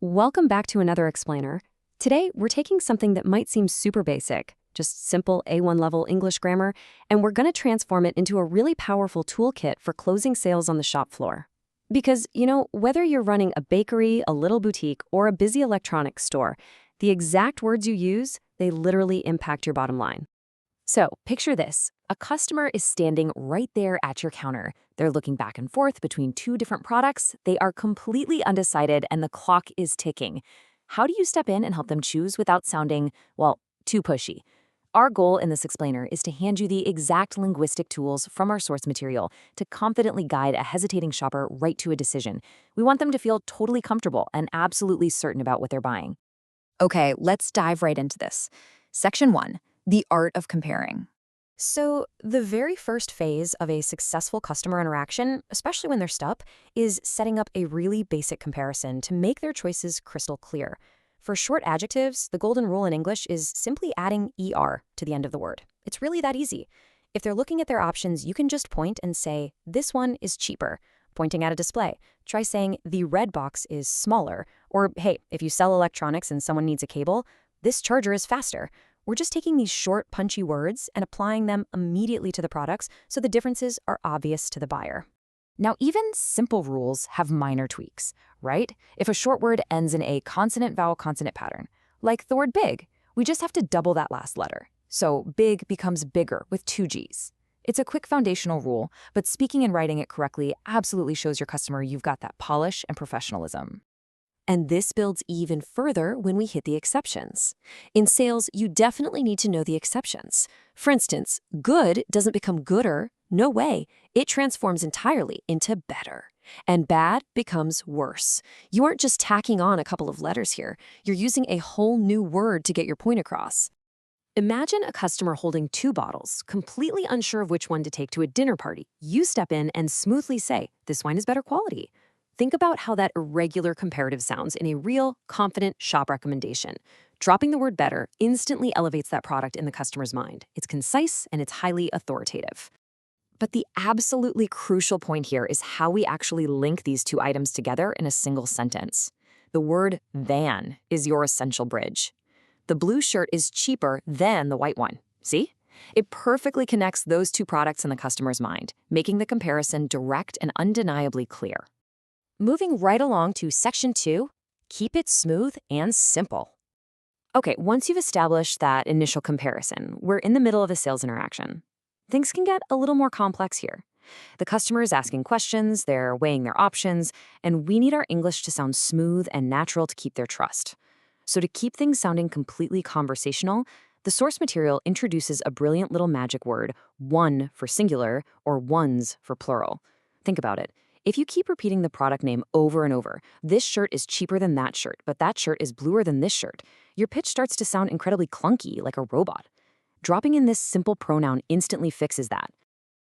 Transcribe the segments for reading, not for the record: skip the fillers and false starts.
Welcome back to another explainer. Today, we're taking something that might seem super basic, just simple A1 level English grammar, and we're going to transform it into a really powerful toolkit for closing sales on the shop floor. Because, whether you're running a bakery, a little boutique, or a busy electronics store, the exact words you use, they literally impact your bottom line. So, picture this. A customer is standing right there at your counter. They're looking back and forth between two different products. They are completely undecided and the clock is ticking. How do you step in and help them choose without sounding, well, too pushy? Our goal in this explainer is to hand you the exact linguistic tools from our source material to confidently guide a hesitating shopper right to a decision. We want them to feel totally comfortable and absolutely certain about what they're buying. Okay, let's dive right into this. Section 1, the art of comparing. So, the very first phase of a successful customer interaction, especially when they're stuck, is setting up a really basic comparison to make their choices crystal clear. For short adjectives, the golden rule in English is simply adding ER to the end of the word. It's really that easy. If they're looking at their options, you can just point and say, this one is cheaper. Pointing at a display. Try saying, the red box is smaller. Or, hey, if you sell electronics and someone needs a cable, this charger is faster. We're just taking these short, punchy words and applying them immediately to the products so the differences are obvious to the buyer. Now, even simple rules have minor tweaks, right? If a short word ends in a consonant-vowel-consonant pattern, like the word big, we just have to double that last letter. So big becomes bigger with two G's. It's a quick foundational rule, but speaking and writing it correctly absolutely shows your customer you've got that polish and professionalism. And this builds even further when we hit the exceptions. In sales, you definitely need to know the exceptions. For instance, good doesn't become gooder. No way. It transforms entirely into better. And bad becomes worse. You aren't just tacking on a couple of letters here. You're using a whole new word to get your point across. Imagine a customer holding two bottles, completely unsure of which one to take to a dinner party. You step in and smoothly say, this wine is better quality. Think about how that irregular comparative sounds in a real, confident shop recommendation. Dropping the word better instantly elevates that product in the customer's mind. It's concise and it's highly authoritative. But the absolutely crucial point here is how we actually link these two items together in a single sentence. The word than is your essential bridge. The blue shirt is cheaper than the white one. See? It perfectly connects those two products in the customer's mind, making the comparison direct and undeniably clear. Moving right along to section 2, keep it smooth and simple. Okay, once you've established that initial comparison, we're in the middle of a sales interaction. Things can get a little more complex here. The customer is asking questions, they're weighing their options, and we need our English to sound smooth and natural to keep their trust. So to keep things sounding completely conversational, the source material introduces a brilliant little magic word, one for singular or ones for plural. Think about it. If you keep repeating the product name over and over, this shirt is cheaper than that shirt, but that shirt is bluer than this shirt, your pitch starts to sound incredibly clunky, like a robot. Dropping in this simple pronoun instantly fixes that.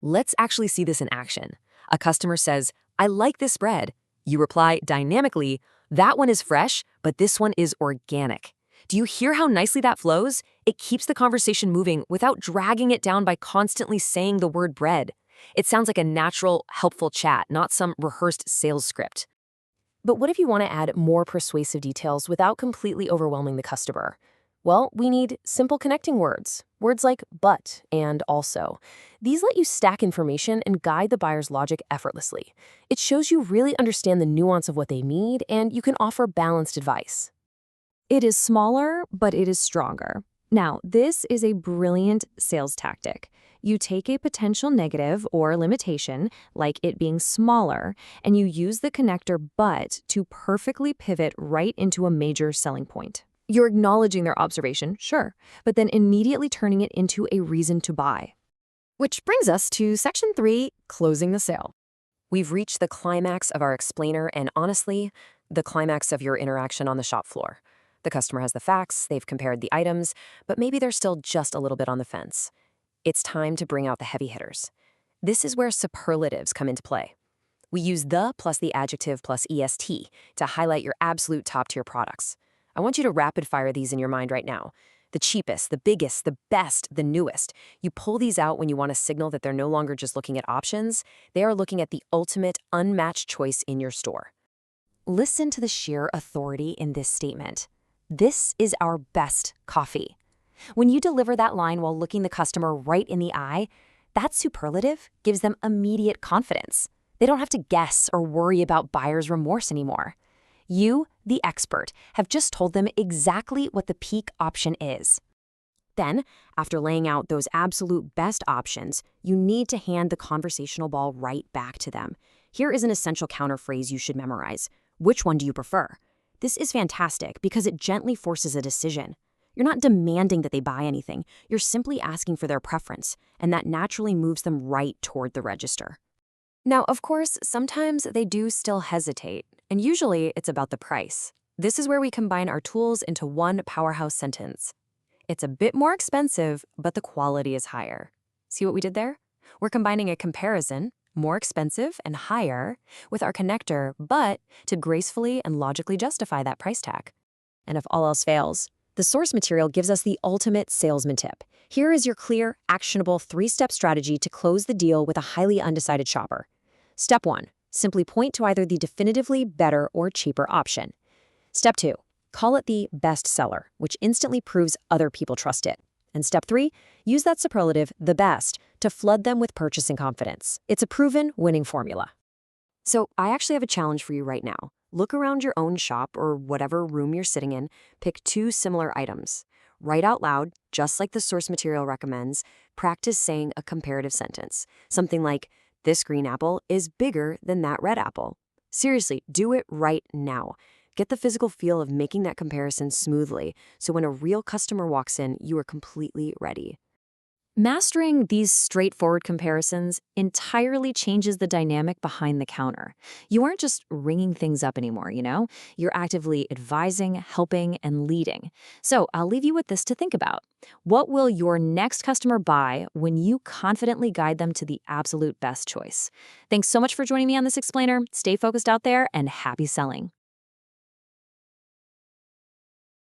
Let's actually see this in action. A customer says, I like this bread. You reply dynamically, that one is fresh, but this one is organic. Do you hear how nicely that flows? It keeps the conversation moving without dragging it down by constantly saying the word bread. It sounds like a natural, helpful chat, not some rehearsed sales script. But what if you want to add more persuasive details without completely overwhelming the customer? Well, we need simple connecting words. Words like but and also. These let you stack information and guide the buyer's logic effortlessly. It shows you really understand the nuance of what they need, and you can offer balanced advice. It is smaller, but it is stronger. Now, this is a brilliant sales tactic. You take a potential negative or limitation, like it being smaller, and you use the connector but to perfectly pivot right into a major selling point. You're acknowledging their observation, sure, but then immediately turning it into a reason to buy. Which brings us to section 3, closing the sale. We've reached the climax of our explainer and honestly, the climax of your interaction on the shop floor. The customer has the facts, they've compared the items, but maybe they're still just a little bit on the fence. It's time to bring out the heavy hitters. This is where superlatives come into play. We use the plus the adjective plus est to highlight your absolute top-tier products. I want you to rapid-fire these in your mind right now. The cheapest, the biggest, the best, the newest. You pull these out when you want to signal that they're no longer just looking at options. They are looking at the ultimate, unmatched choice in your store. Listen to the sheer authority in this statement. This is our best coffee. When you deliver that line while looking the customer right in the eye, that superlative gives them immediate confidence. They don't have to guess or worry about buyer's remorse anymore. You, the expert, have just told them exactly what the peak option is. Then, after laying out those absolute best options, you need to hand the conversational ball right back to them. Here is an essential counter phrase you should memorize. Which one do you prefer? This is fantastic because it gently forces a decision. You're not demanding that they buy anything. You're simply asking for their preference, and that naturally moves them right toward the register. Now, of course, sometimes they do still hesitate, and usually it's about the price. This is where we combine our tools into one powerhouse sentence. It's a bit more expensive, but the quality is higher. See what we did there? We're combining a comparison, more expensive and higher, with our connector, but to gracefully and logically justify that price tag. And if all else fails, the source material gives us the ultimate salesman tip. Here is your clear, actionable 3-step strategy to close the deal with a highly undecided shopper. Step 1. Simply point to either the definitively better or cheaper option. Step 2. Call it the best seller, which instantly proves other people trust it. And step 3, use that superlative, the best, to flood them with purchasing confidence. It's a proven winning formula. So I actually have a challenge for you right now. Look around your own shop or whatever room you're sitting in, pick 2 similar items. Write out loud, just like the source material recommends, practice saying a comparative sentence. Something like, this green apple is bigger than that red apple. Seriously, do it right now. Get the physical feel of making that comparison smoothly, so when a real customer walks in, you are completely ready. Mastering these straightforward comparisons entirely changes the dynamic behind the counter. You aren't just ringing things up anymore, You're actively advising, helping, and leading. So I'll leave you with this to think about. What will your next customer buy when you confidently guide them to the absolute best choice? Thanks so much for joining me on this explainer. Stay focused out there and happy selling.